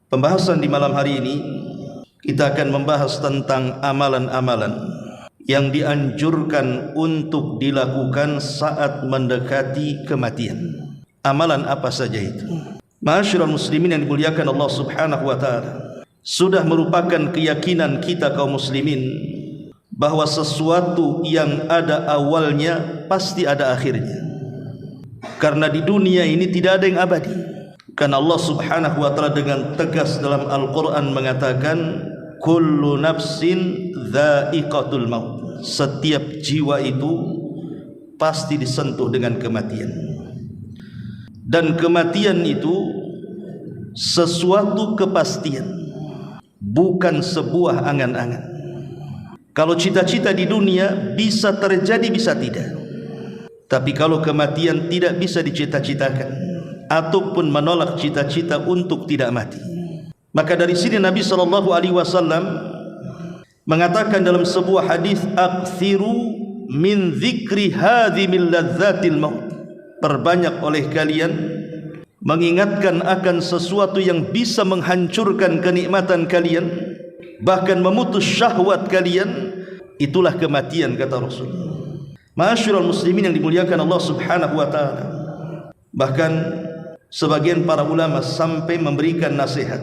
Pembahasan di malam hari ini kita akan membahas tentang amalan-amalan yang dianjurkan untuk dilakukan saat mendekati kematian. Amalan apa saja itu? Ma'asyiral muslimin yang dimuliakan Allah Subhanahu wa taala, sudah merupakan keyakinan kita kaum muslimin bahwa sesuatu yang ada awalnya pasti ada akhirnya. Karena di dunia ini tidak ada yang abadi. Karena Allah Subhanahu wa taala dengan tegas dalam Al-Qur'an mengatakan kullu nafsin dha'iqatul maut. Setiap jiwa itu pasti disentuh dengan kematian. Dan kematian itu sesuatu kepastian, bukan sebuah angan-angan. Kalau cita-cita di dunia bisa terjadi bisa tidak. Tapi kalau kematian tidak bisa dicita-citakan ataupun menolak cita-cita untuk tidak mati. Maka dari sini Nabi SAW mengatakan dalam sebuah hadis, "Aktsiru min dzikri hadhimil ladzatil maut." Perbanyak oleh kalian mengingatkan akan sesuatu yang bisa menghancurkan kenikmatan kalian, bahkan memutus syahwat kalian. Itulah kematian, kata Rasul. Ma'asyiral muslimin yang dimuliakan Allah Subhanahu wa taala. Bahkan sebagian para ulama sampai memberikan nasihat,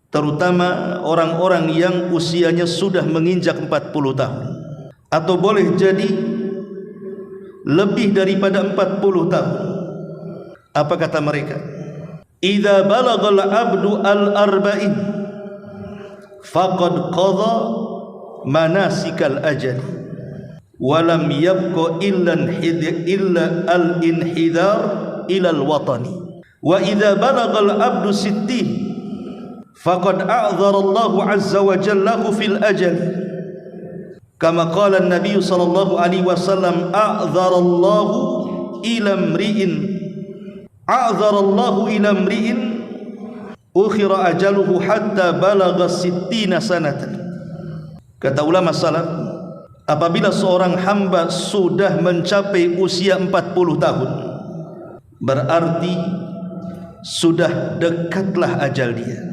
terutama orang-orang yang usianya sudah menginjak 40 tahun atau boleh jadi lebih daripada 40 tahun. Apa kata mereka? Idza balagal abdu al-arba'in faqad qadha manasikal ajal wa lam yabqa illa al-inhidar ila al-watani. Wa idza balagal abdu sittin faqad a'dzara Allahu 'azza wa jalla fil ajal. Kama qala an-nabiy sallallahu alaihi wasallam a'dzara Allahu ila imri'in ukhira ajaluhu hatta balagha sittina sanatan. Kata ulama salaf, apabila seorang hamba sudah mencapai usia 40 tahun, berarti sudah dekatlah ajal dia,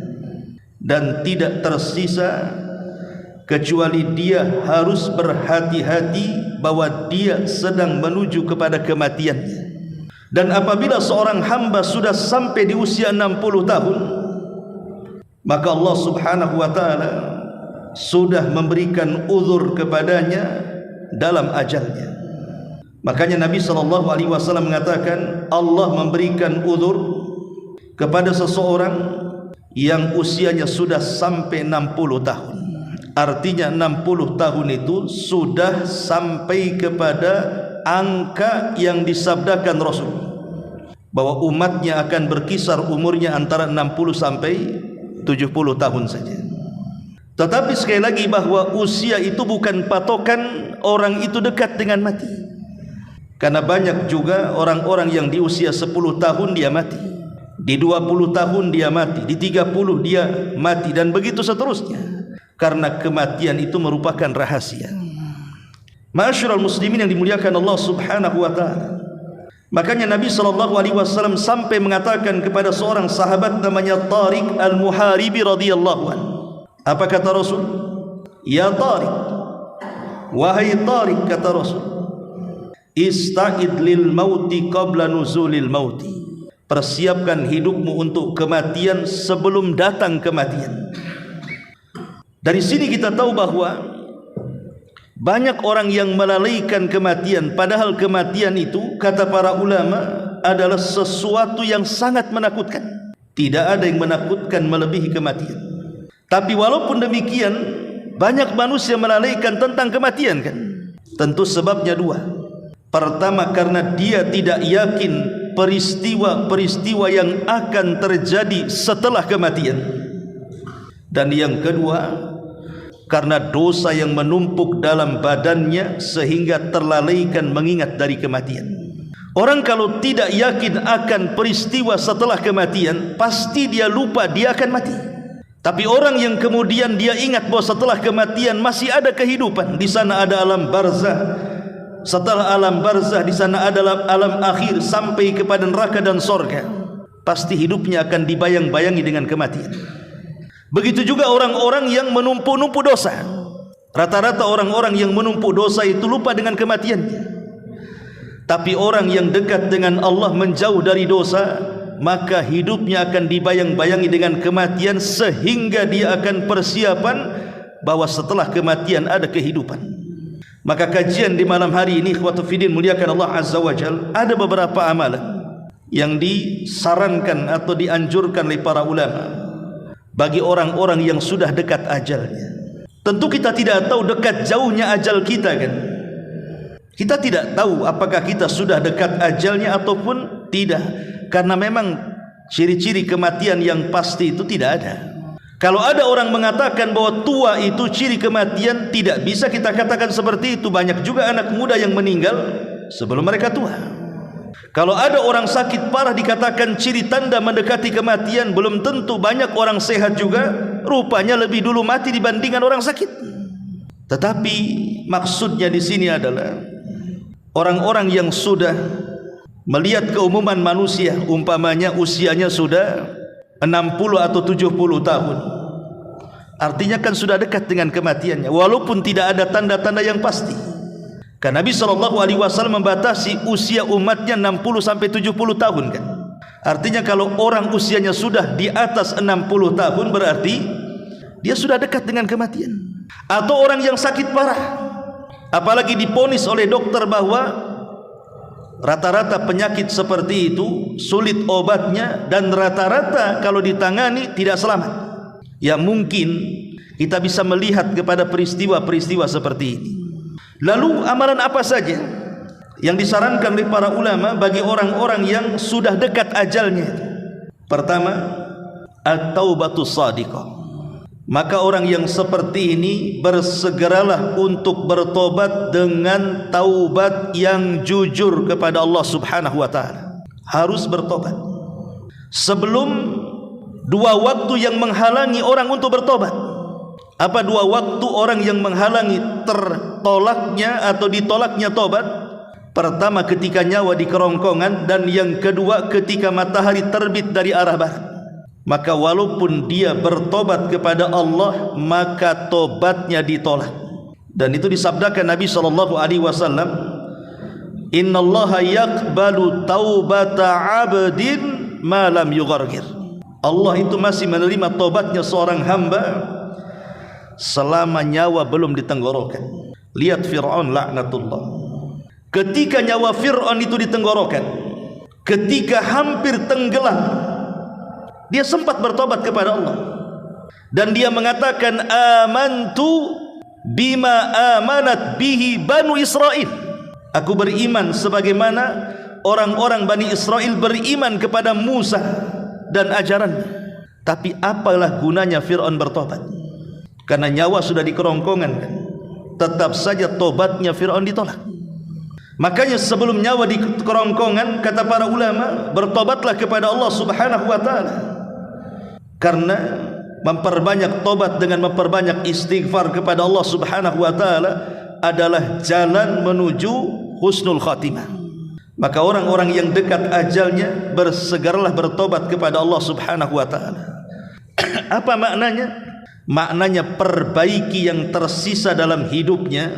dan tidak tersisa kecuali dia harus berhati-hati bahwa dia sedang menuju kepada kematiannya. Dan apabila seorang hamba sudah sampai di usia 60 tahun, maka Allah Subhanahu wa taala sudah memberikan uzur kepadanya dalam ajalnya. Makanya Nabi SAW mengatakan Allah memberikan uzur kepada seseorang yang usianya sudah sampai 60 tahun. Artinya 60 tahun itu sudah sampai kepada angka yang disabdakan Rasul, bahwa umatnya akan berkisar umurnya antara 60 sampai 70 tahun saja. Tetapi sekali lagi bahwa usia itu bukan patokan orang itu dekat dengan mati. Karena banyak juga orang-orang yang di usia 10 tahun dia mati, di 20 tahun dia mati, di 30 dia mati, dan begitu seterusnya. Karena kematian itu merupakan rahasia. Ma'asyiral muslimin yang dimuliakan Allah Subhanahu wa taala. Makanya Nabi SAW sampai mengatakan kepada seorang sahabat namanya Tariq al-Muharibi radhiyallahu anhu. Apa kata Rasul? Ya Tariq, wahai Tariq, kata Rasul, ista'id lil mauti qabla nuzulil mauti. Persiapkan hidupmu untuk kematian sebelum datang kematian. Dari sini kita tahu bahwa banyak orang yang melalaikan kematian, padahal kematian itu kata para ulama adalah sesuatu yang sangat menakutkan. Tidak ada yang menakutkan melebihi kematian. Tapi walaupun demikian, banyak manusia melalaikan tentang kematian kan. Tentu sebabnya dua. Pertama, karena dia tidak yakin peristiwa-peristiwa yang akan terjadi setelah kematian. Dan yang kedua, karena dosa yang menumpuk dalam badannya sehingga terlalaikan mengingat dari kematian. Orang kalau tidak yakin akan peristiwa setelah kematian, pasti dia lupa dia akan mati. Tapi orang yang kemudian dia ingat bahwa setelah kematian masih ada kehidupan, di sana ada alam barzah, setelah alam barzah di sana ada alam akhir sampai kepada neraka dan sorga, pasti hidupnya akan dibayang-bayangi dengan kematian. Begitu juga orang-orang yang menumpuk-numpuk dosa. Rata-rata orang-orang yang menumpuk dosa itu lupa dengan kematiannya. Tapi orang yang dekat dengan Allah, menjauh dari dosa, maka hidupnya akan dibayang-bayangi dengan kematian, sehingga dia akan persiapan bahwa setelah kematian ada kehidupan. Maka kajian di malam hari ini, ikhwatu fiddin, muliakan Allah Azza wa Jal, ada beberapa amalan yang disarankan atau dianjurkan oleh para ulama bagi orang-orang yang sudah dekat ajalnya. Tentu kita tidak tahu dekat jauhnya ajal kita, kan? Kita tidak tahu apakah kita sudah dekat ajalnya ataupun tidak, karena memang ciri-ciri kematian yang pasti itu tidak ada. Kalau ada orang mengatakan bahwa tua itu ciri kematian, tidak bisa kita katakan seperti itu. Banyak juga anak muda yang meninggal sebelum mereka tua. Kalau ada orang sakit parah dikatakan ciri tanda mendekati kematian, belum tentu. Banyak orang sehat juga rupanya lebih dulu mati dibandingkan orang sakit. Tetapi maksudnya di sini adalah orang-orang yang sudah melihat keumuman manusia, umpamanya usianya sudah 60 atau 70 tahun, artinya kan sudah dekat dengan kematiannya, walaupun tidak ada tanda-tanda yang pasti. Kan Nabi SAW membatasi usia umatnya 60 sampai 70 tahun, kan? Artinya kalau orang usianya sudah di atas 60 tahun, berarti dia sudah dekat dengan kematian. Atau orang yang sakit parah, apalagi diponis oleh dokter bahwa rata-rata penyakit seperti itu sulit obatnya, dan rata-rata kalau ditangani tidak selamat. Ya, mungkin kita bisa melihat kepada peristiwa-peristiwa seperti ini. Lalu amalan apa saja yang disarankan oleh para ulama bagi orang-orang yang sudah dekat ajalnya? Pertama, at-taubatus shadiqah. Maka orang yang seperti ini bersegeralah untuk bertobat dengan taubat yang jujur kepada Allah Subhanahu wa taala. Harus bertobat sebelum dua waktu yang menghalangi orang untuk bertobat. Apa dua waktu orang yang menghalangi tertolaknya atau ditolaknya tobat? Pertama, ketika nyawa di kerongkongan, dan yang kedua ketika matahari terbit dari arah barat. Maka walaupun dia bertobat kepada Allah, maka tobatnya ditolak. Dan itu disabdakan Nabi SAW, innallaha yaqbalu taubata abdin ma lam yughargir. Allah itu masih menerima tobatnya seorang hamba selama nyawa belum ditenggorokan. Lihat Fir'aun laknatullah, ketika nyawa Fir'aun itu ditenggorokan, ketika hampir tenggelam, dia sempat bertobat kepada Allah, dan dia mengatakan amantu bima amanat bihi Banu Israel. Aku beriman sebagaimana orang-orang Bani Israel beriman kepada Musa dan ajarannya. Tapi apalah gunanya Fir'aun bertobat? Karena nyawa sudah di kerongkongan, kan? Tetap saja tobatnya Fir'aun ditolak. Makanya sebelum nyawa di kerongkongan, kata para ulama, bertobatlah kepada Allah Subhanahu wa taala. Karena memperbanyak tobat dengan memperbanyak istighfar kepada Allah Subhanahu wa taala adalah jalan menuju husnul khatimah. Maka orang-orang yang dekat ajalnya bersegeralah bertobat kepada Allah Subhanahu wa taala. Apa maknanya? Maknanya perbaiki yang tersisa dalam hidupnya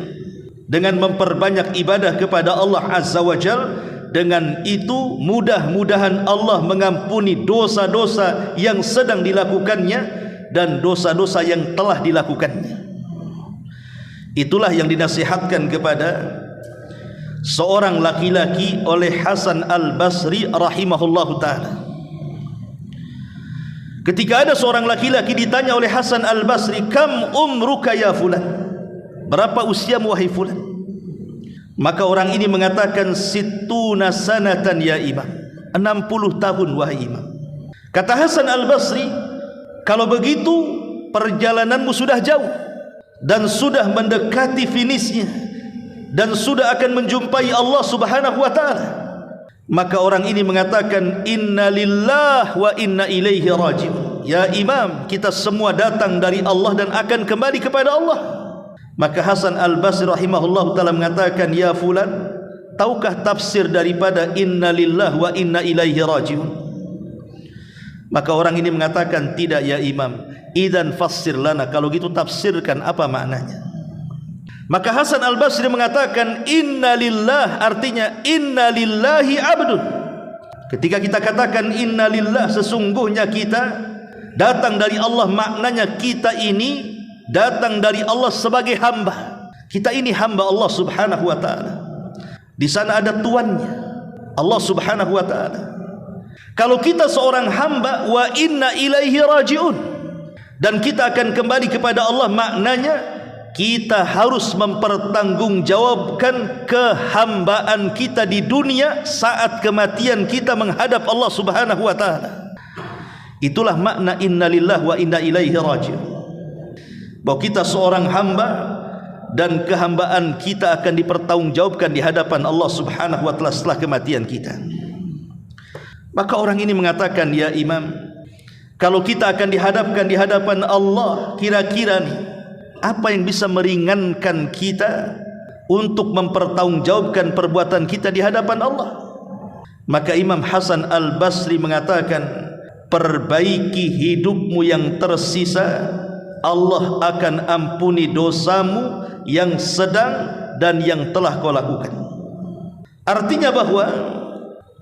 dengan memperbanyak ibadah kepada Allah Azza wa Jal. Dengan itu mudah-mudahan Allah mengampuni dosa-dosa yang sedang dilakukannya dan dosa-dosa yang telah dilakukannya. Itulah yang dinasihatkan kepada seorang laki-laki oleh Hasan Al-Basri rahimahullahu ta'ala. Ketika ada seorang laki-laki ditanya oleh Hasan Al-Basri, kam umruka ya fulan, berapa usiamu wahai fulan? Maka orang ini mengatakan, situna sanatan ya imam, 60 tahun wahai imam. Kata Hasan Al-Basri, kalau begitu perjalananmu sudah jauh dan sudah mendekati finishnya dan sudah akan menjumpai Allah Subhanahu wa taala. Maka orang ini mengatakan, inna lillah wa inna ilaihi raji'un. Ya imam, kita semua datang dari Allah dan akan kembali kepada Allah. Maka Hasan Al-Basri rahimahullah ta'ala mengatakan, ya fulan, tahukah tafsir daripada inna lillah wa inna ilaihi raji'un? Maka orang ini mengatakan, tidak ya imam, Idzan fassir lana, kalau gitu tafsirkan apa maknanya. Maka Hasan Al-Basri mengatakan inna lillah, artinya inna lillahi abdun. Ketika kita katakan inna lillah, sesungguhnya kita datang dari Allah, maknanya kita ini datang dari Allah sebagai hamba. Kita ini hamba Allah subhanahu wa ta'ala. Di sana ada tuannya, Allah subhanahu wa ta'ala. Kalau kita seorang hamba, wa inna ilaihi raji'un, dan kita akan kembali kepada Allah, maknanya kita harus mempertanggungjawabkan kehambaan kita di dunia saat kematian kita menghadap Allah subhanahu wa ta'ala. Itulah makna inna lillah wa inna ilaihi raji'un, bahwa kita seorang hamba dan kehambaan kita akan dipertanggungjawabkan di hadapan Allah subhanahu wa ta'ala setelah kematian kita. Maka orang ini mengatakan, ya Imam, kalau kita akan dihadapkan di hadapan Allah, kira-kira nih, apa yang bisa meringankan kita untuk mempertanggungjawabkan perbuatan kita di hadapan Allah? Maka Imam Hasan Al-Basri mengatakan, perbaiki hidupmu yang tersisa, Allah akan ampuni dosamu yang sedang dan yang telah kau lakukan. Artinya bahwa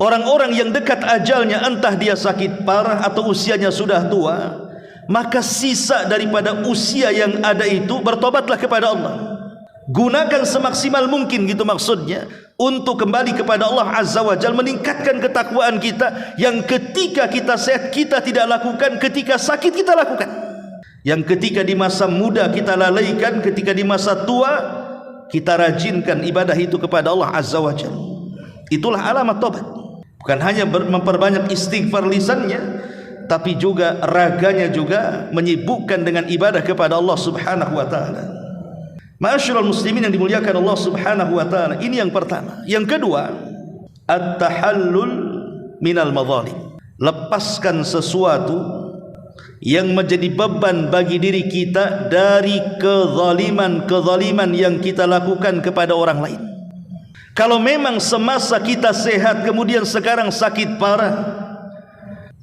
orang-orang yang dekat ajalnya, entah dia sakit parah atau usianya sudah tua, maka sisa daripada usia yang ada itu bertobatlah kepada Allah. Gunakan semaksimal mungkin, gitu maksudnya, untuk kembali kepada Allah Azza wa Jalla, meningkatkan ketakwaan kita yang ketika kita sehat kita tidak lakukan, ketika sakit kita lakukan, yang ketika di masa muda kita lalaikan, ketika di masa tua kita rajinkan ibadah itu kepada Allah Azza wa Jalla. Itulah alamat tobat. Bukan hanya memperbanyak istighfar lisannya, tapi juga raganya juga menyibukkan dengan ibadah kepada Allah subhanahu wa ta'ala. Ma'asyiral muslimin yang dimuliakan Allah subhanahu wa ta'ala, ini yang pertama. Yang kedua, at-tahallul minal madzalim, lepaskan sesuatu yang menjadi beban bagi diri kita dari kezaliman yang kita lakukan kepada orang lain. Kalau memang semasa kita sehat kemudian sekarang sakit parah,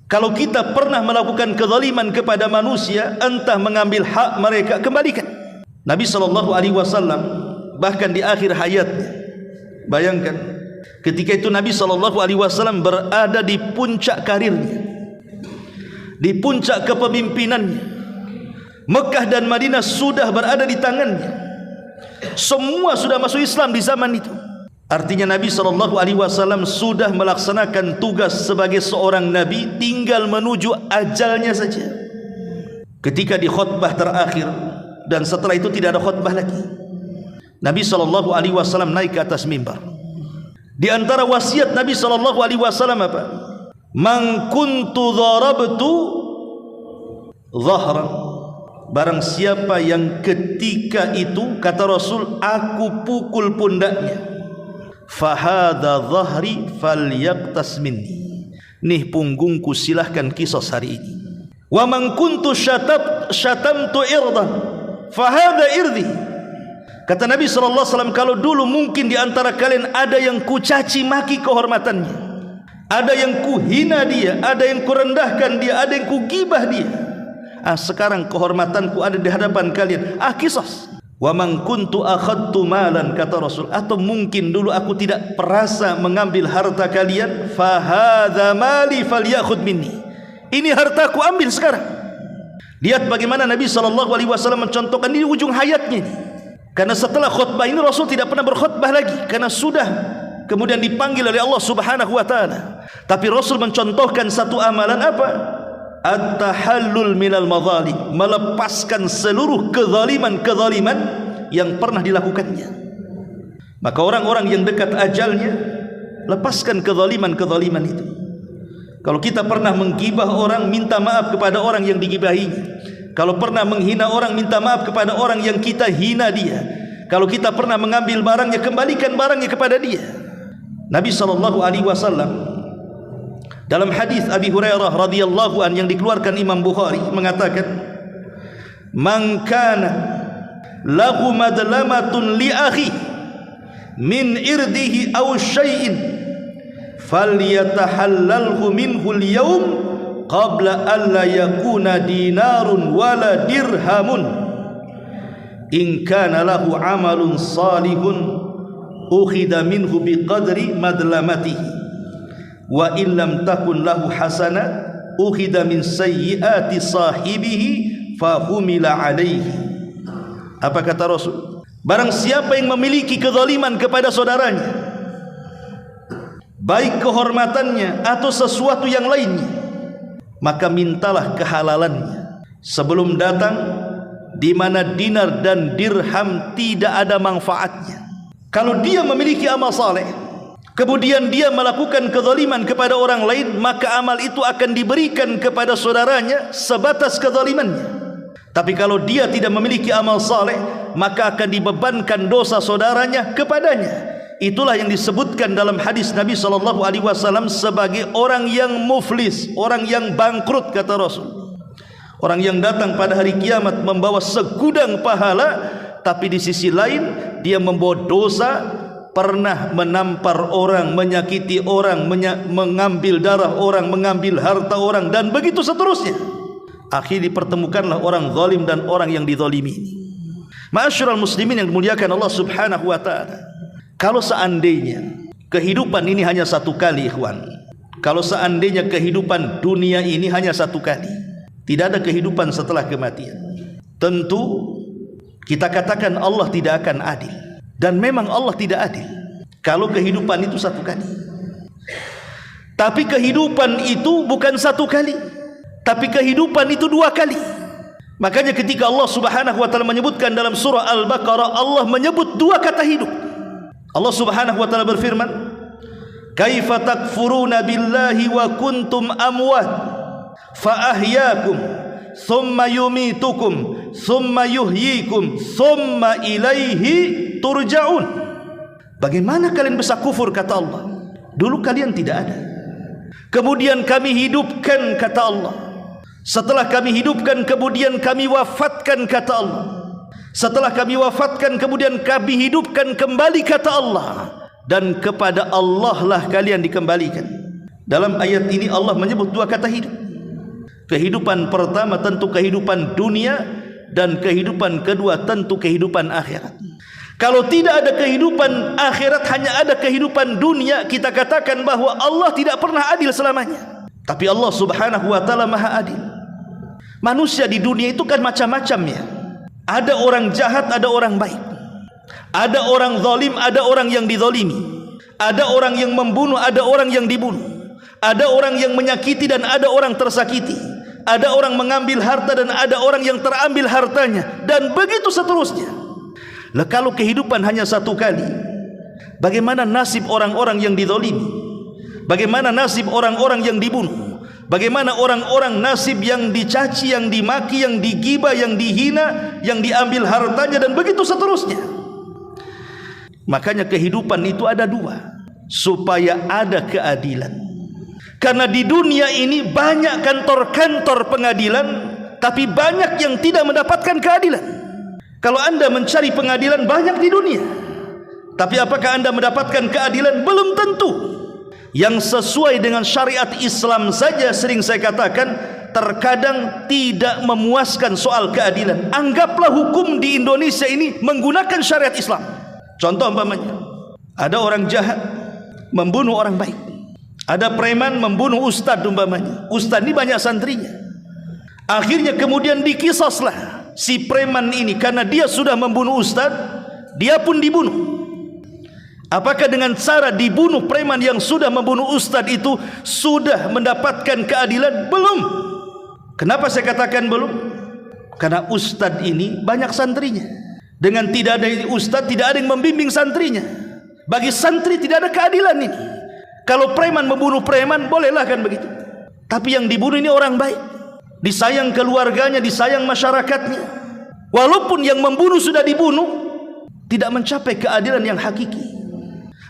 kalau kita pernah melakukan kezaliman kepada manusia, entah mengambil hak mereka, kembalikan. Nabi SAW bahkan di akhir hayatnya, bayangkan ketika itu Nabi SAW berada di puncak karirnya, di puncak kepemimpinannya. Mekah dan Madinah sudah berada di tangannya, semua sudah masuk Islam di zaman itu. Artinya Nabi SAW sudah melaksanakan tugas sebagai seorang Nabi, tinggal menuju ajalnya saja. Ketika di khutbah terakhir, dan setelah itu tidak ada khutbah lagi, Nabi SAW naik ke atas mimbar. Di antara wasiat Nabi SAW apa? Man kuntu dharabtu dhahran, barang siapa yang ketika itu, kata Rasul, aku pukul pundaknya, fahadha dhahri falyaqtas minni, nih punggungku, silahkan kisos hari ini. Wa man kuntu syatamtu irdan fahadha irdi, kata Nabi SAW, kalau dulu mungkin di antara kalian ada yang kucaci maki kehormatannya, ada yang kuhina dia, ada yang kurendahkan dia, ada yang kugibah dia, sekarang kehormatanku ada di hadapan kalian, kisos. Wa man kuntu akhadtu malan, kata Rasul, atau mungkin dulu aku tidak perasa mengambil harta kalian, fahadha mali falyakhud minni, ini hartaku, ambil sekarang. Lihat bagaimana Nabi SAW mencontohkan di ujung hayatnya ini. Karena setelah khutbah ini Rasul tidak pernah berkhutbah lagi, karena sudah kemudian dipanggil oleh Allah subhanahu wa ta'ala. Tapi Rasul mencontohkan satu amalan apa? At-tahallul minal madzalim, melepaskan seluruh kezaliman yang pernah dilakukannya. Maka orang-orang yang dekat ajalnya, lepaskan kezaliman itu. Kalau kita pernah menggibah orang, minta maaf kepada orang yang digibahinya. Kalau pernah menghina orang, minta maaf kepada orang yang kita hina dia. Kalau kita pernah mengambil barangnya, kembalikan barangnya kepada dia. Nabi SAW dalam hadis Abi Hurairah radhiyallahu an yang dikeluarkan Imam Bukhari mengatakan, man kana lahu madlamatun li akhi min irdihi aw syai'in falyatahallalhu minhu al-yawm qabla alla yakuna dinarun wala dirhamun in kana lahu amalun salihun ukhida minhu biqadri madlamatihi wa illam takun lahu hasanah ukhida min sayyiati sahibihi fahumila alaihi. Apa kata Rasul? Barang siapa yang memiliki kezaliman kepada saudaranya, baik kehormatannya atau sesuatu yang lainnya, maka mintalah kehalalannya sebelum datang di mana dinar dan dirham tidak ada manfaatnya. Kalau dia memiliki amal saleh, kemudian dia melakukan kezaliman kepada orang lain, maka amal itu akan diberikan kepada saudaranya sebatas kezalimannya. Tapi kalau dia tidak memiliki amal saleh, maka akan dibebankan dosa saudaranya kepadanya. Itulah yang disebutkan dalam hadis Nabi SAW sebagai orang yang muflis, orang yang bangkrut, kata Rasul. Orang yang datang pada hari kiamat membawa segudang pahala, tapi di sisi lain dia membawa dosa, pernah menampar orang, menyakiti orang, mengambil darah orang, mengambil harta orang, dan begitu seterusnya. Akhirnya dipertemukanlah orang zalim dan orang yang dizalimi ini. Ma'asyiral muslimin yang dimuliakan Allah Subhanahu wa taala, kalau seandainya kehidupan ini hanya satu kali, ikhwan, kalau seandainya kehidupan dunia ini hanya satu kali, tidak ada kehidupan setelah kematian, tentu kita katakan Allah tidak akan adil. Dan memang Allah tidak adil kalau kehidupan itu satu kali. Tapi kehidupan itu bukan satu kali, tapi kehidupan itu dua kali. Makanya ketika Allah Subhanahu wa taala menyebutkan dalam surah Al-Baqarah, Allah menyebut dua kata hidup. Allah Subhanahu wa taala berfirman, "Kaifa takfuruna billahi wa kuntum amwat fa ahyaakum thumma yumitukum thumma yuhyikum thumma ilaihi turja'un." Bagaimana kalian bisa kufur, kata Allah, dulu kalian tidak ada, kemudian kami hidupkan, kata Allah. Setelah kami hidupkan, kemudian kami wafatkan, kata Allah. Setelah kami wafatkan, kemudian kami hidupkan kembali, kata Allah. Dan kepada Allah lah kalian dikembalikan. Dalam ayat ini Allah menyebut dua kata hidup. Kehidupan pertama tentu kehidupan dunia, dan kehidupan kedua tentu kehidupan akhirat. Kalau tidak ada kehidupan akhirat, hanya ada kehidupan dunia, kita katakan bahwa Allah tidak pernah adil selamanya. Tapi Allah Subhanahu wa taala Maha adil. Manusia di dunia itu kan macam-macam ya. Ada orang jahat, ada orang baik. Ada orang zalim, ada orang yang dizalimi. Ada orang yang membunuh, ada orang yang dibunuh. Ada orang yang menyakiti dan ada orang tersakiti. Ada orang mengambil harta dan ada orang yang terambil hartanya, dan begitu seterusnya. Lah kalau kehidupan hanya satu kali, bagaimana nasib orang-orang yang dizalimi? Bagaimana nasib orang-orang yang dibunuh? Bagaimana orang-orang nasib yang dicaci, yang dimaki, yang digibah, yang dihina, yang diambil hartanya, dan begitu seterusnya. Makanya kehidupan itu ada dua, supaya ada keadilan. Karena di dunia ini banyak kantor-kantor pengadilan, tapi banyak yang tidak mendapatkan keadilan. Kalau anda mencari pengadilan banyak di dunia, tapi apakah anda mendapatkan keadilan? Belum tentu. Yang sesuai dengan syariat Islam saja, sering saya katakan, terkadang tidak memuaskan soal keadilan. Anggaplah hukum di Indonesia ini menggunakan syariat Islam. Contoh umpamanya, ada orang jahat membunuh orang baik. Ada preman membunuh ustadz umpamanya. Ustadz ini banyak santrinya. Akhirnya kemudian dikisaslah si preman ini, karena dia sudah membunuh ustadz, dia pun dibunuh. Apakah dengan cara dibunuh preman yang sudah membunuh ustadz itu sudah mendapatkan keadilan? Belum. Kenapa saya katakan belum? Karena ustadz ini banyak santrinya. Dengan tidak ada ustadz, tidak ada yang membimbing santrinya. Bagi santri tidak ada keadilan ini. Kalau preman membunuh preman, bolehlah kan begitu. Tapi yang dibunuh ini orang baik, disayang keluarganya, disayang masyarakatnya. Walaupun yang membunuh sudah dibunuh, tidak mencapai keadilan yang hakiki.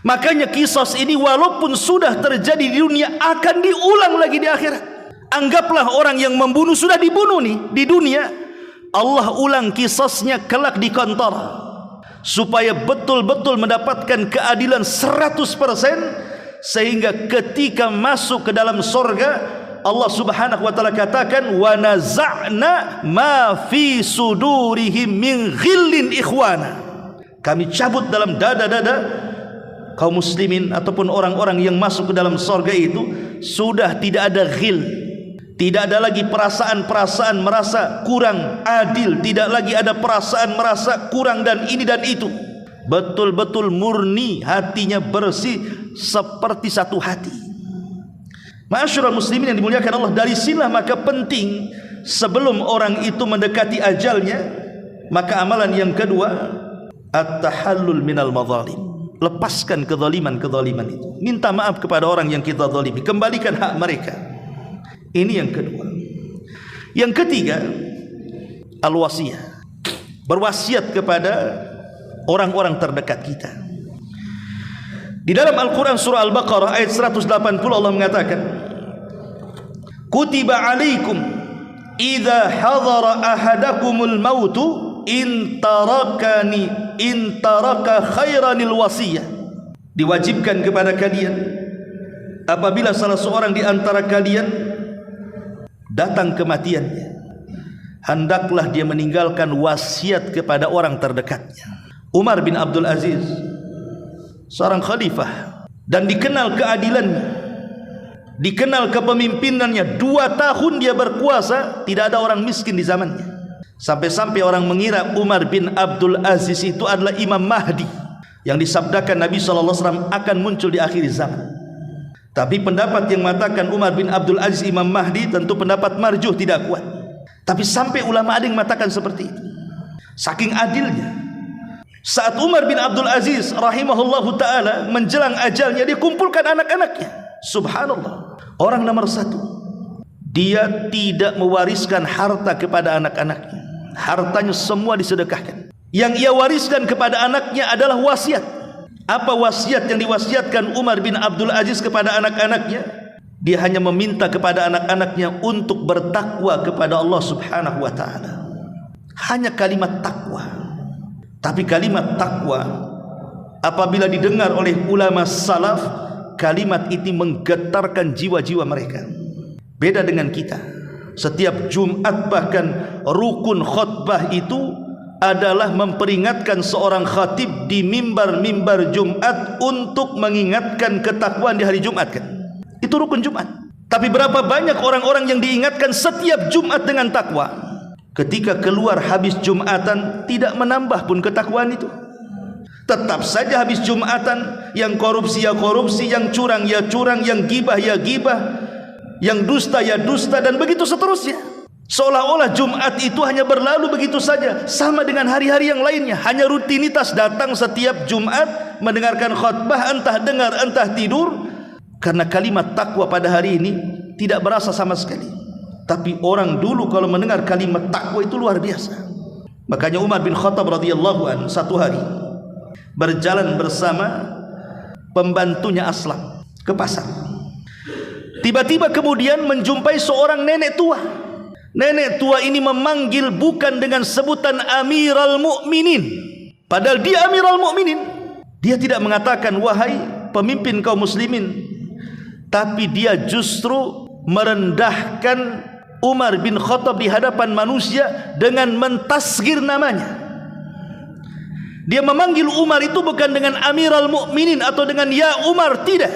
Makanya kisos ini walaupun sudah terjadi di dunia, akan diulang lagi di akhirat. Anggaplah orang yang membunuh sudah dibunuh nih di dunia, Allah ulang kisosnya kelak di kantor, supaya betul-betul mendapatkan keadilan 100%, sehingga ketika masuk ke dalam sorga, Allah Subhanahu wa taala katakan wa naza'na ma fi sudurihim min ghillin ikhwana. Kami cabut dalam dada-dada kaum muslimin ataupun orang-orang yang masuk ke dalam surga itu sudah tidak ada ghil, tidak ada lagi perasaan-perasaan merasa kurang adil, tidak lagi ada perasaan merasa kurang dan ini dan itu. Betul-betul murni, hatinya bersih seperti satu hati. Ma'asyiral muslimin yang dimuliakan Allah, dari sinilah maka penting sebelum orang itu mendekati ajalnya, maka amalan yang kedua at-tahallul minal madzalim. Lepaskan kezaliman-kezaliman itu. Minta maaf kepada orang yang kita zalimi, kembalikan hak mereka. Ini yang kedua. Yang ketiga, al-wasiyah. Berwasiat kepada orang-orang terdekat kita. Di dalam Al-Quran surah Al-Baqarah ayat 180 Allah mengatakan, Kutiba alaikum idza hadara ahadakumul mautu in taraka khairanil wasiyah. Diwajibkan kepada kalian apabila salah seorang di antara kalian datang kematiannya, hendaklah dia meninggalkan wasiat kepada orang terdekatnya. Umar bin Abdul Aziz, seorang khalifah, dan dikenal keadilannya, dikenal kepemimpinannya. 2 tahun dia berkuasa, tidak ada orang miskin di zamannya. Sampai-sampai orang mengira Umar bin Abdul Aziz itu adalah Imam Mahdi yang disabdakan Nabi SAW akan muncul di akhir zaman. Tapi pendapat yang mengatakan Umar bin Abdul Aziz Imam Mahdi tentu pendapat marjuh, tidak kuat. Tapi sampai ulama ada yang mengatakan seperti itu, saking adilnya. Saat Umar bin Abdul Aziz rahimahullahu ta'ala menjelang ajalnya, dia kumpulkan anak-anaknya. Subhanallah, orang nomor 1, dia tidak mewariskan harta kepada anak-anaknya. Hartanya semua disedekahkan. Yang ia wariskan kepada anaknya adalah wasiat. Apa wasiat yang diwasiatkan Umar bin Abdul Aziz kepada anak-anaknya? Dia hanya meminta kepada anak-anaknya untuk bertakwa kepada Allah Subhanahu wa ta'ala. Hanya kalimat takwa. Tapi kalimat takwa apabila didengar oleh ulama salaf, kalimat ini menggetarkan jiwa-jiwa mereka. Beda dengan kita. Setiap Jumat bahkan rukun khutbah itu adalah memperingatkan seorang khatib di mimbar-mimbar Jumat untuk mengingatkan ketakwaan di hari Jumat kan. Itu rukun Jumat. Tapi berapa banyak orang-orang yang diingatkan setiap Jumat dengan takwa. Ketika keluar habis Jumatan, tidak menambah pun ketakwaan itu. Tetap saja habis Jumatan, yang korupsi ya korupsi, yang curang ya curang, yang gibah ya gibah, yang dusta ya dusta, dan begitu seterusnya. Seolah-olah Jumat itu hanya berlalu begitu saja, sama dengan hari-hari yang lainnya. Hanya rutinitas datang setiap Jumat, mendengarkan khutbah, entah dengar entah tidur. Karena kalimat takwa pada hari ini tidak berasa sama sekali. Tapi orang dulu kalau mendengar kalimat takwa itu luar biasa. Makanya Umar bin Khattab radhiyallahu anhu satu hari berjalan bersama pembantunya Aslam ke pasar. Tiba-tiba kemudian menjumpai seorang nenek tua. Nenek tua ini memanggil bukan dengan sebutan Amirul Mukminin, padahal dia Amirul Mukminin. Dia tidak mengatakan wahai pemimpin kaum muslimin, tapi dia justru merendahkan Umar bin Khattab di hadapan manusia dengan mentasghir namanya. Dia memanggil Umar itu bukan dengan Amirul Mukminin atau dengan ya Umar, tidak,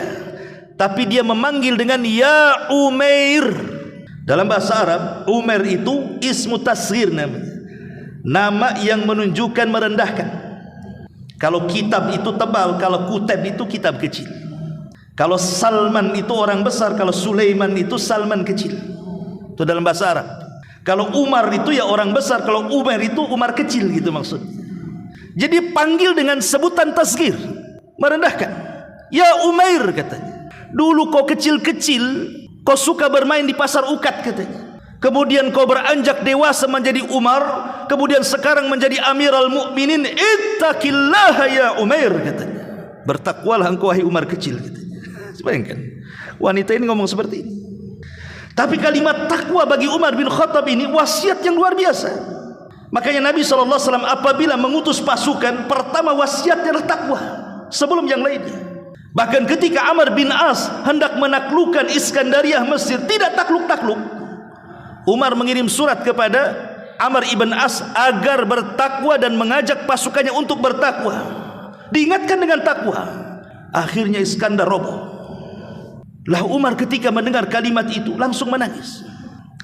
tapi dia memanggil dengan ya Umair. Dalam bahasa Arab, Umair itu ismu tasghir namanya, nama yang menunjukkan merendahkan. Kalau kitab itu tebal, kalau kutab itu kitab kecil. Kalau Salman itu orang besar, kalau Sulaiman itu Salman kecil. Itu dalam bahasa Arab. Kalau Umar itu ya orang besar, kalau Umar itu Umar kecil, gitu maksudnya. Jadi panggil dengan sebutan tasghir, merendahkan. Ya Umair katanya. Dulu kau kecil-kecil, kau suka bermain di pasar ukat katanya. Kemudian kau beranjak dewasa menjadi Umar, kemudian sekarang menjadi Amirul Mukminin. Ittaqillaha ya Umair katanya. Bertakwalah engkau wahai Umar kecil katanya. Bayangkan, wanita ini ngomong seperti ini. Tapi kalimat takwa bagi Umar bin Khattab ini wasiat yang luar biasa. Makanya Nabi SAW apabila mengutus pasukan, pertama wasiatnya adalah takwa sebelum yang lainnya. Bahkan ketika Amr bin As hendak menaklukkan Iskandariah Mesir, tidak takluk-takluk, Umar mengirim surat kepada Amr ibn As agar bertakwa dan mengajak pasukannya untuk bertakwa. Diingatkan dengan takwa. Akhirnya Iskandar roboh. Lah Umar ketika mendengar kalimat itu langsung menangis.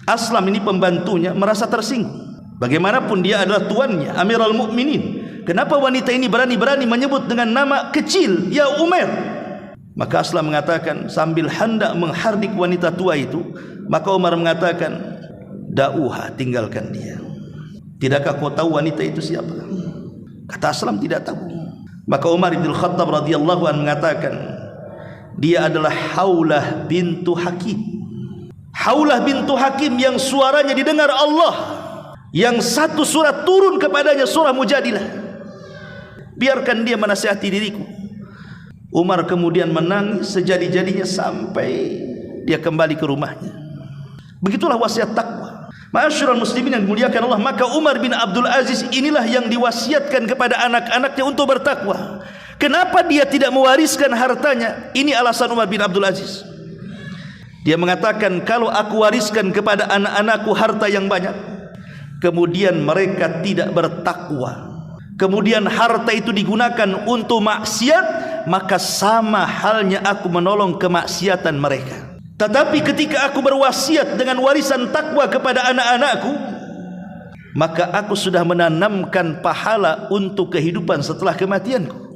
Aslam ini pembantunya merasa tersinggung. Bagaimanapun dia adalah tuannya, Amirul Mukminin. Kenapa wanita ini berani-berani menyebut dengan nama kecil, ya Umar? Maka Aslam mengatakan sambil hendak menghardik wanita tua itu, maka Umar mengatakan, da'uha, tinggalkan dia. Tidakkah kau tahu wanita itu siapa? Kata Aslam, tidak tahu. Maka Umar bin Khattab radhiyallahu anhu mengatakan, dia adalah Haulah bintu Hakim. Haulah bintu Hakim yang suaranya didengar Allah, yang satu surat turun kepadanya, surah Mujadilah. Biarkan dia menasihati diriku. Umar kemudian menangis sejadi-jadinya sampai dia kembali ke rumahnya. Begitulah wasiat takwa. Ma'asyiral muslimin yang dimuliakan Allah, maka Umar bin Abdul Aziz inilah yang diwasiatkan kepada anak-anaknya untuk bertakwa. Kenapa dia tidak mewariskan hartanya? Ini alasan Umar bin Abdul Aziz. Dia mengatakan, kalau aku wariskan kepada anak-anakku harta yang banyak, kemudian mereka tidak bertakwa, kemudian harta itu digunakan untuk maksiat, maka sama halnya aku menolong kemaksiatan mereka. Tetapi ketika aku berwasiat dengan warisan takwa kepada anak-anakku, maka aku sudah menanamkan pahala untuk kehidupan setelah kematianku.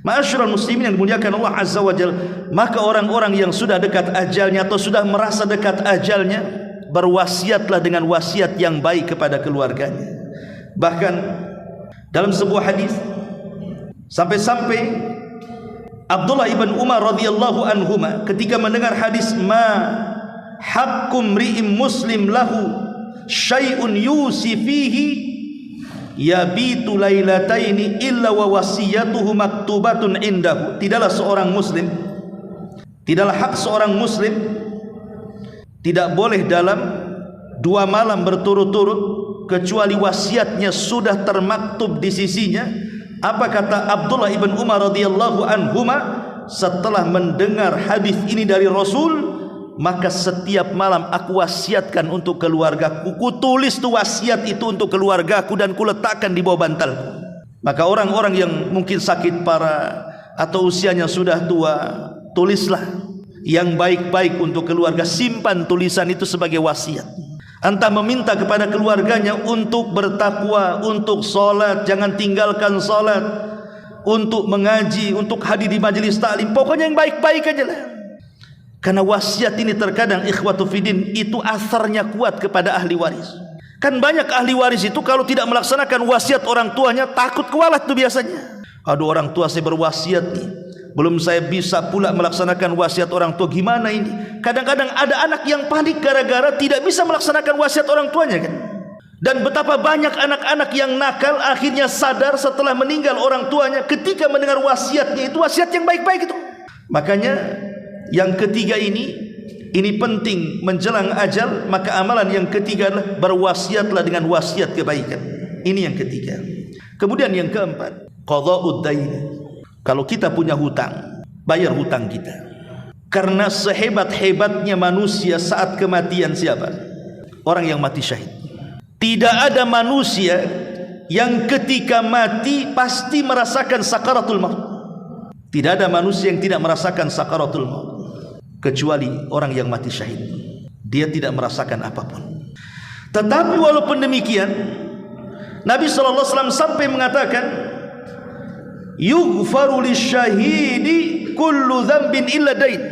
Ma'asyiral muslimin yang dimuliakan Allah Azza wa Jalla, maka orang-orang yang sudah dekat ajalnya atau sudah merasa dekat ajalnya, berwasiatlah dengan wasiat yang baik kepada keluarganya. Bahkan dalam sebuah hadis sampai-sampai Abdullah ibn Umar radhiyallahu anhuma ketika mendengar hadis ma haqqum ri'im muslim lahu syai'un yusi fihi yabitu lailataini illa wa wasiyatuhu maktubatun indahu. Tidaklah seorang muslim, tidaklah hak seorang muslim, tidak boleh dalam 2 malam berturut-turut kecuali wasiatnya sudah termaktub di sisinya. Apa kata Abdullah ibn Umar radhiyallahu anhuma setelah mendengar hadis ini dari Rasul? Maka setiap malam aku wasiatkan untuk keluargaku, ku tulis tu wasiat itu untuk keluargaku dan ku letakkan di bawah bantalku. Maka orang-orang yang mungkin sakit parah atau usianya sudah tua, tulislah yang baik-baik untuk keluarga, simpan tulisan itu sebagai wasiat. Entah meminta kepada keluarganya untuk bertakwa, untuk sholat, jangan tinggalkan sholat, untuk mengaji, untuk hadir di majelis taklim, pokoknya yang baik-baik aja lah. Karena wasiat ini terkadang ikhwatu fiddin itu asarnya kuat kepada ahli waris. Kan banyak ahli waris itu kalau tidak melaksanakan wasiat orang tuanya takut kualat tuh biasanya. Aduh, orang tua saya berwasiat nih, belum saya bisa pula melaksanakan wasiat orang tua, gimana ini? Kadang-kadang ada anak yang panik gara-gara tidak bisa melaksanakan wasiat orang tuanya kan. Dan betapa banyak anak-anak yang nakal akhirnya sadar setelah meninggal orang tuanya ketika mendengar wasiatnya itu wasiat yang baik-baik itu. Makanya yang ketiga ini penting menjelang ajal, maka amalan yang ketiga adalah berwasiatlah dengan wasiat kebaikan. Ini yang ketiga. Kemudian yang keempat, qadha'ud dain. Kalau kita punya hutang, bayar hutang kita. Karena sehebat-hebatnya manusia saat kematian siapa? Orang yang mati syahid. Tidak ada manusia yang ketika mati pasti merasakan sakaratul maut. Tidak ada manusia yang tidak merasakan sakaratul maut, kecuali orang yang mati syahid. Dia tidak merasakan apapun. Tetapi walaupun demikian, Nabi SAW sampai mengatakan, yughfaru lisyahidi kullu dzambin illa dain.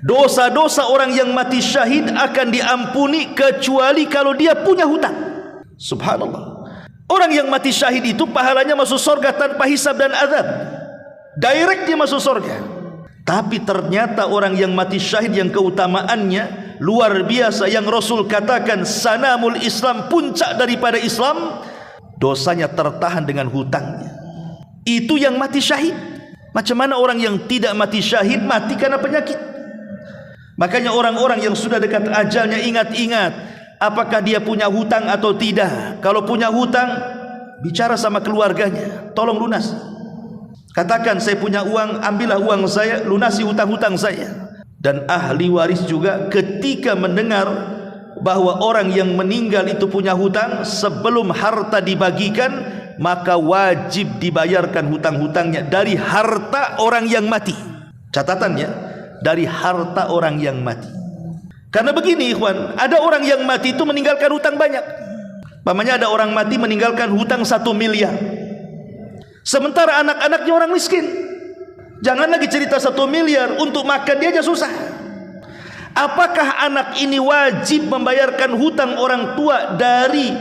Dosa-dosa orang yang mati syahid akan diampuni kecuali kalau dia punya hutang. Subhanallah. Orang yang mati syahid itu pahalanya masuk surga tanpa hisab dan azab. Direct dia masuk surga. Tapi ternyata orang yang mati syahid yang keutamaannya luar biasa, yang Rasul katakan sanamul Islam, puncak daripada Islam, dosanya tertahan dengan hutangnya. Itu yang mati syahid. Macam mana orang yang tidak mati syahid mati karena penyakit? Makanya orang-orang yang sudah dekat ajalnya ingat-ingat apakah dia punya hutang atau tidak. Kalau punya hutang, bicara sama keluarganya, tolong lunas. Katakan saya punya uang, ambillah uang saya, lunasi hutang-hutang saya. Dan ahli waris juga ketika mendengar bahwa orang yang meninggal itu punya hutang, sebelum harta dibagikan maka wajib dibayarkan hutang-hutangnya dari harta orang yang mati. Catatannya, dari harta orang yang mati. Karena begini ikhwan, ada orang yang mati itu meninggalkan hutang banyak. Pamannya ada orang mati meninggalkan hutang 1 miliar, sementara anak-anaknya orang miskin. Jangan lagi cerita 1 miliar, untuk makan dia aja susah. Apakah anak ini wajib membayarkan hutang orang tua dari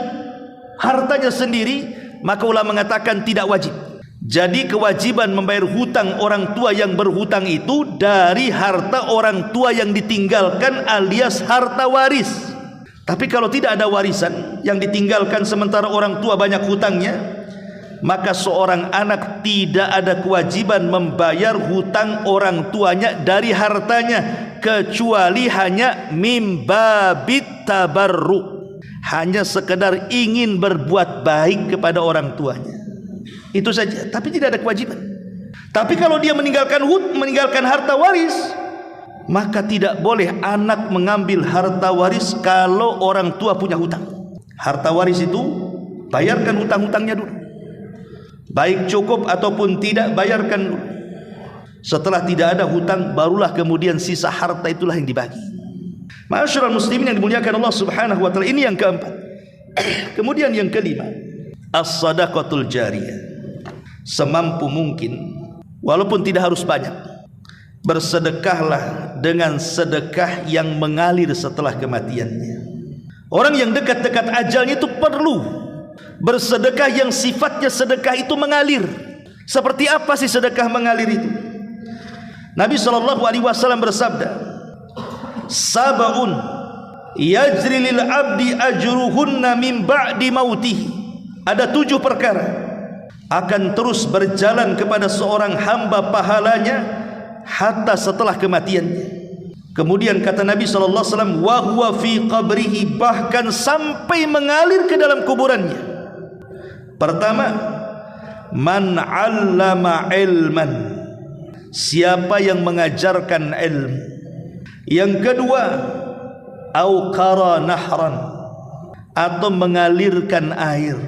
hartanya sendiri? Maka ulama mengatakan tidak wajib. Jadi kewajiban membayar hutang orang tua yang berhutang itu dari harta orang tua yang ditinggalkan alias harta waris. Tapi kalau tidak ada warisan yang ditinggalkan sementara orang tua banyak hutangnya, maka seorang anak tidak ada kewajiban membayar hutang orang tuanya dari hartanya, kecuali hanya mimbabit tabarru, hanya sekedar ingin berbuat baik kepada orang tuanya, itu saja, tapi tidak ada kewajiban. Tapi kalau dia meninggalkan harta waris, maka tidak boleh anak mengambil harta waris kalau orang tua punya hutang. Harta waris itu bayarkan hutang-hutangnya dulu, baik cukup ataupun tidak, bayarkan dulu. Setelah tidak ada hutang, barulah kemudian sisa harta itulah yang dibagi. Ma'asyiral muslimin yang dimuliakan Allah Subhanahu wa taala, ini yang keempat. Kemudian yang kelima, as-shadaqatul jariyah. Semampu mungkin, walaupun tidak harus banyak, bersedekahlah dengan sedekah yang mengalir setelah kematiannya. Orang yang dekat-dekat ajalnya itu perlu bersedekah yang sifatnya sedekah itu mengalir. Seperti apa sih sedekah mengalir itu? Nabi SAW bersabda, sab'un yajri lil abdi ajruhunna min ba'di mautih. Ada 7 perkara akan terus berjalan kepada seorang hamba pahalanya hatta setelah kematiannya. Kemudian kata Nabi SAW, wa huwa fi qabrihi, bahkan sampai mengalir ke dalam kuburannya. Pertama, man 'allama ilman, siapa yang mengajarkan ilmu. Yang kedua, au qara nahran, atau mengalirkan air,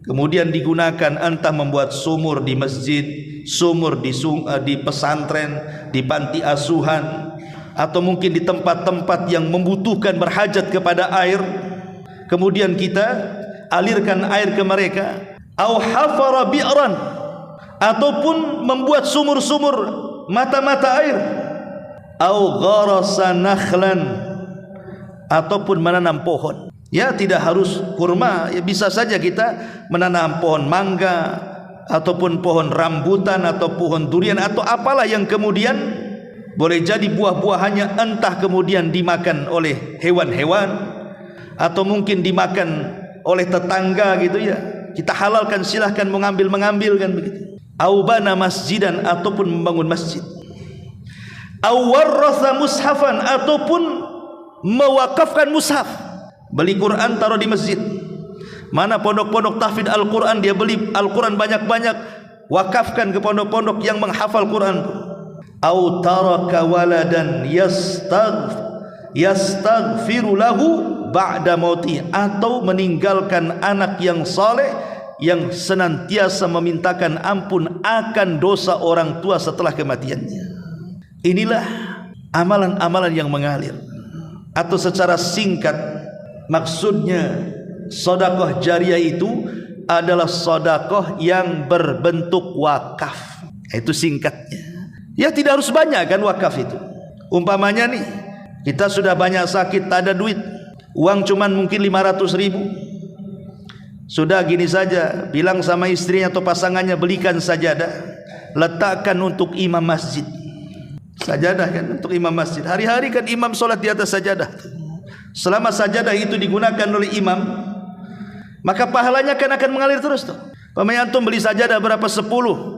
kemudian digunakan entah membuat sumur di masjid, sumur di pesantren, di panti asuhan, atau mungkin di tempat-tempat yang membutuhkan berhajat kepada air, kemudian kita alirkan air ke mereka. Au hafara bi'ran, ataupun membuat sumur-sumur, mata-mata air. Au gharasa nakhlan, ataupun menanam pohon. Ya, tidak harus kurma, ya bisa saja kita menanam pohon mangga, ataupun pohon rambutan, atau pohon durian, atau apalah yang kemudian boleh jadi buah-buahannya entah kemudian dimakan oleh hewan-hewan, atau mungkin dimakan oleh tetangga gitu ya. Kita halalkan, silahkan mengambil kan begitu. Au bana masjidan, ataupun membangun masjid. Au warratha mushafan, ataupun mewakafkan mushaf. Beli Quran taruh di masjid. Mana pondok-pondok tahfidz Al-Quran, dia beli Al-Quran banyak-banyak, wakafkan ke pondok-pondok yang menghafal Quran. Au taraka waladan yastaghfiru lahu ba'da mauti, atau meninggalkan anak yang saleh yang senantiasa memintakan ampun akan dosa orang tua setelah kematiannya. Inilah amalan-amalan yang mengalir. Atau secara singkat, maksudnya sedekah jariyah itu adalah sedekah yang berbentuk wakaf. Itu singkatnya. Ya, tidak harus banyak kan wakaf itu. Umpamanya nih, kita sudah banyak sakit, tak ada duit, uang cuman mungkin 500 ribu. Sudah gini saja, bilang sama istrinya atau pasangannya, belikan sajadah, letakkan untuk imam masjid. Sajadah kan untuk imam masjid. Hari-hari kan imam sholat di atas sajadah. Selama sajadah itu digunakan oleh imam, maka pahalanya kan akan mengalir terus tuh. Pemain antum beli sajadah berapa? 10,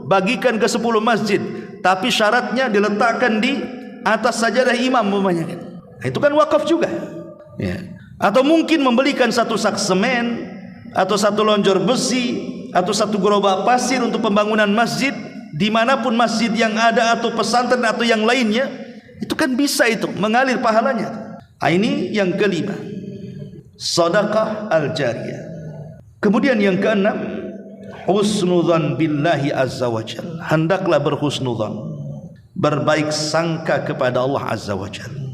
bagikan ke 10 masjid, tapi syaratnya diletakkan di atas sajadah imam umpamanya kan. Itu kan wakaf juga ya. Atau mungkin membelikan 1 sak semen, atau 1 lonjor besi, atau 1 gerobak pasir untuk pembangunan masjid, dimanapun masjid yang ada atau pesantren atau yang lainnya, itu kan bisa itu mengalir pahalanya. Ini yang kelima, sedekah al-jariyah. Kemudian yang keenam, husnudzan billahi azza wajalla. Hendaklah berhusnudzan, berbaik sangka kepada Allah azza wajalla.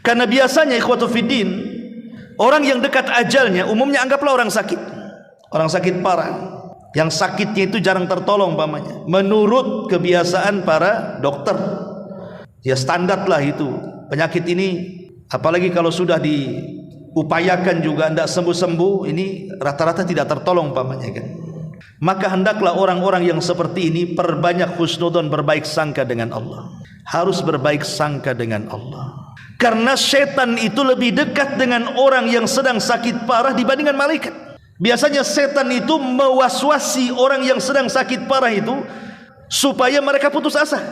Karena biasanya ikhwatu fiddin, orang yang dekat ajalnya umumnya anggaplah orang sakit parah, yang sakitnya itu jarang tertolong pamannya. Menurut kebiasaan para dokter, ya standar lah itu penyakit ini, apalagi kalau sudah diupayakan juga tidak sembuh-sembuh, ini rata-rata tidak tertolong pamannya kan. Maka hendaklah orang-orang yang seperti ini perbanyak husnudzon, berbaik sangka dengan Allah. Harus berbaik sangka dengan Allah. Karena setan itu lebih dekat dengan orang yang sedang sakit parah dibandingkan malaikat. Biasanya setan itu mewaswasi orang yang sedang sakit parah itu supaya mereka putus asa.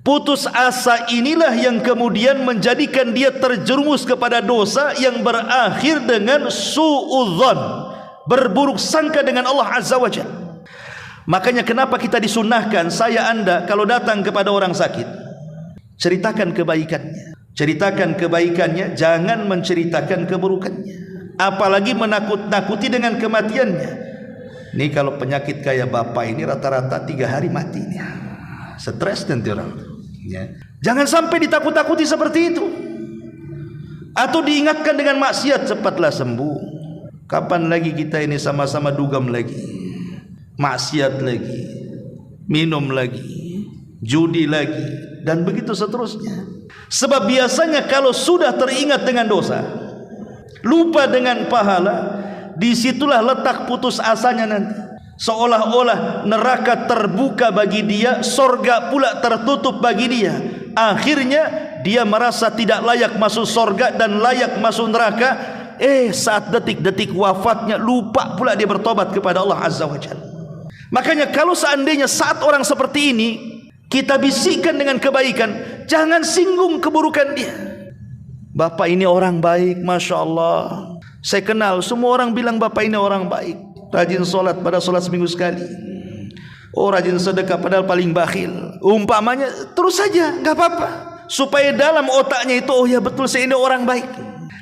Putus asa inilah yang kemudian menjadikan dia terjerumus kepada dosa yang berakhir dengan suudzon, berburuk sangka dengan Allah azza wajalla. Makanya kenapa kita disunahkan, saya anda kalau datang kepada orang sakit, ceritakan kebaikannya. Ceritakan kebaikannya, jangan menceritakan keburukannya. Apalagi menakut-nakuti dengan kematiannya. Ini kalau penyakit kayak bapak ini rata-rata 3 hari mati nih. Stres nanti orang ya. Jangan sampai ditakut-takuti seperti itu. Atau diingatkan dengan maksiat, cepatlah sembuh. Kapan lagi kita ini sama-sama dugem lagi, maksiat lagi, minum lagi, judi lagi, dan begitu seterusnya. Sebab biasanya kalau sudah teringat dengan dosa, lupa dengan pahala, disitulah letak putus asanya nanti. Seolah-olah neraka terbuka bagi dia, sorga pula tertutup bagi dia. Akhirnya dia merasa tidak layak masuk sorga dan layak masuk neraka. Saat detik-detik wafatnya lupa pula dia bertobat kepada Allah azza wa jalla. Makanya kalau seandainya saat orang seperti ini kita bisikkan dengan kebaikan, jangan singgung keburukan dia. Bapak ini orang baik, masya Allah. Saya kenal, semua orang bilang bapak ini orang baik. Rajin sholat, pada sholat seminggu sekali. Oh, rajin sedekah, padahal paling bakhil. Umpamanya, terus saja, nggak apa-apa. Supaya dalam otaknya itu, oh ya betul saya ini orang baik.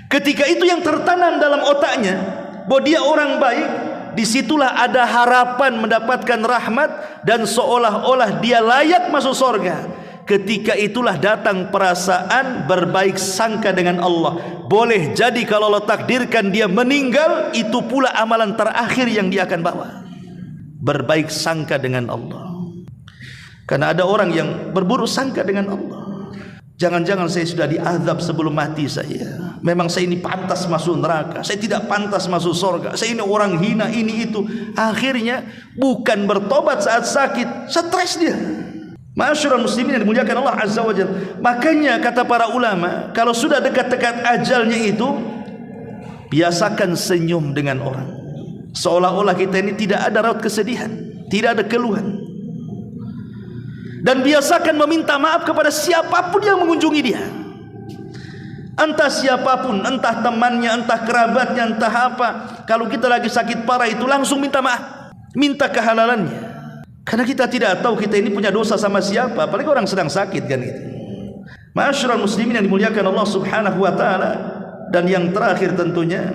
Ketika itu yang tertanam dalam otaknya, bahwa dia orang baik, disitulah ada harapan mendapatkan rahmat dan seolah-olah dia layak masuk surga. Ketika itulah datang perasaan berbaik sangka dengan Allah. Boleh jadi kalau Allah takdirkan dia meninggal, itu pula amalan terakhir yang dia akan bawa. Berbaik sangka dengan Allah. Karena ada orang yang berburuk sangka dengan Allah. Jangan-jangan saya sudah diazab sebelum mati saya. Memang saya ini pantas masuk neraka. Saya tidak pantas masuk surga. Saya ini orang hina, ini itu. Akhirnya bukan bertobat saat sakit, stres dia. Ma'asyiral muslimin yang dimuliakan Allah azza wa jalla. Makanya kata para ulama, kalau sudah dekat-dekat ajalnya itu, biasakan senyum dengan orang. Seolah-olah kita ini tidak ada raut kesedihan, tidak ada keluhan. Dan biasakan meminta maaf kepada siapapun yang mengunjungi dia. Entah siapapun, entah temannya, entah kerabatnya, entah apa. Kalau kita lagi sakit parah itu langsung minta maaf, minta kehalalannya. Karena kita tidak tahu kita ini punya dosa sama siapa, apalagi orang sedang sakit kan itu. Ma'asyiral muslimin yang dimuliakan Allah Subhanahu wa taala. Dan yang terakhir tentunya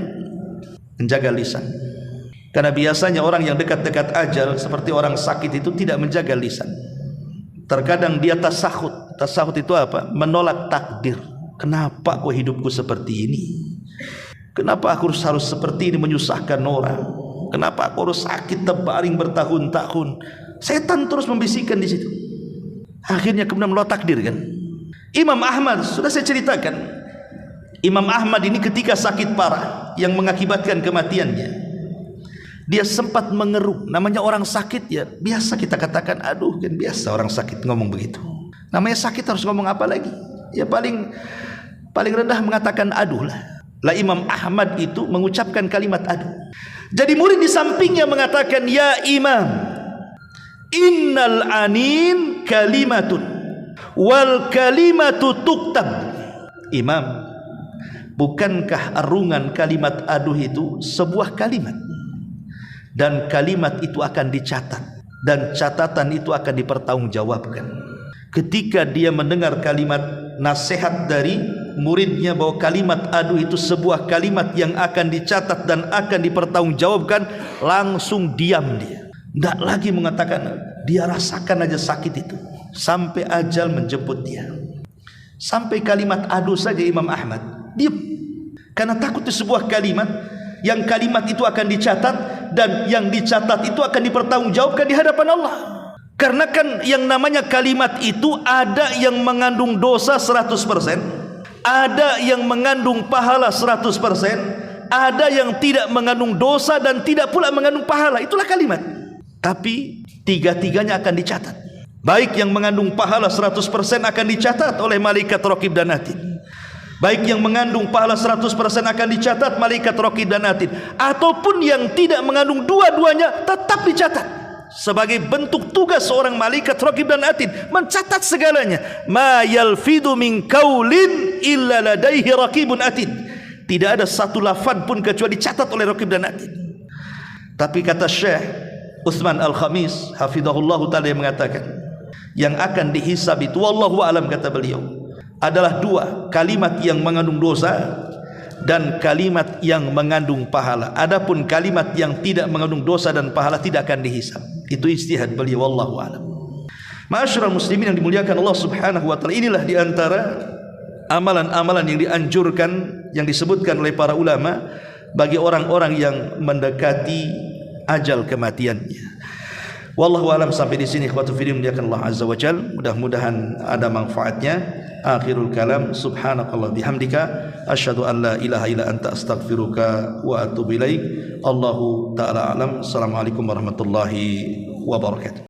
menjaga lisan. Karena biasanya orang yang dekat-dekat ajal seperti orang sakit itu tidak menjaga lisan. Terkadang dia tasahud. Tasahud itu apa? Menolak takdir. Kenapa kok hidupku seperti ini? Kenapa aku harus seperti ini menyusahkan orang? Kenapa aku harus sakit terbaring bertahun-tahun? Setan terus membisikkan di situ. Akhirnya kemudian menolak takdir kan. Imam Ahmad sudah saya ceritakan. Imam Ahmad ini ketika sakit parah yang mengakibatkan kematiannya, dia sempat mengeruh. Namanya orang sakit ya biasa kita katakan aduh, kan biasa orang sakit ngomong begitu. Namanya sakit harus ngomong apa lagi? Ya paling rendah mengatakan aduh lah. Lah Imam Ahmad itu mengucapkan kalimat aduh. Jadi murid di sampingnya mengatakan, ya Imam, innal anin kalimatun wal kalimatu tuktab. Imam, bukankah arungan kalimat aduh itu sebuah kalimat? Dan kalimat itu akan dicatat. dan catatan itu akan dipertanggungjawabkan. Ketika dia mendengar kalimat nasihat dari muridnya bahwa kalimat adu itu sebuah kalimat yang akan dicatat dan akan dipertanggungjawabkan, langsung diam dia. Tidak lagi mengatakan, dia rasakan aja sakit itu sampai ajal menjemput dia. Sampai kalimat adu saja Imam Ahmad diam, karena takut itu sebuah kalimat yang kalimat itu akan dicatat dan yang dicatat itu akan dipertanggungjawabkan di hadapan Allah. Karena kan yang namanya kalimat itu ada yang mengandung dosa 100%, ada yang mengandung pahala 100%, ada yang tidak mengandung dosa dan tidak pula mengandung pahala. Itulah kalimat. Tapi tiga-tiganya akan dicatat. Baik yang mengandung pahala 100% akan dicatat oleh malaikat Raqib dan Atid. Baik yang mengandung pahala 100% akan dicatat malaikat Raqib dan Atid. Ataupun yang tidak mengandung dua-duanya tetap dicatat. Sebagai bentuk tugas seorang malaikat Raqib dan Atid mencatat segalanya. Ma yalfidu min qaulin illa ladaihi raqibun atid. Tidak ada satu lafaz pun kecuali dicatat oleh Raqib dan Atid. Tapi kata Syekh Utsman Al-Khamis hafizahullah taala yang mengatakan, yang akan dihisab itu wallahu alam, kata beliau, adalah dua, kalimat yang mengandung dosa dan kalimat yang mengandung pahala. Adapun kalimat yang tidak mengandung dosa dan pahala tidak akan dihisab. Itu ijtihad beliau, wallahu a'lam. Ma'asyiral muslimin yang dimuliakan Allah Subhanahu wa taala, inilah di antara amalan-amalan yang dianjurkan, yang disebutkan oleh para ulama bagi orang-orang yang mendekati ajal kematiannya. Wallahu a'lam. Sampai di sini ikhwatu fillah dimuliakan Allah azza wa jalla. Mudah-mudahan ada manfaatnya. Akhirul kalam, subhanakallah bihamdika asyhadu an la ilaha illa anta astaghfiruka wa atubu ilaik. Allahu ta'ala alam. Assalamualaikum warahmatullahi wabarakatuh.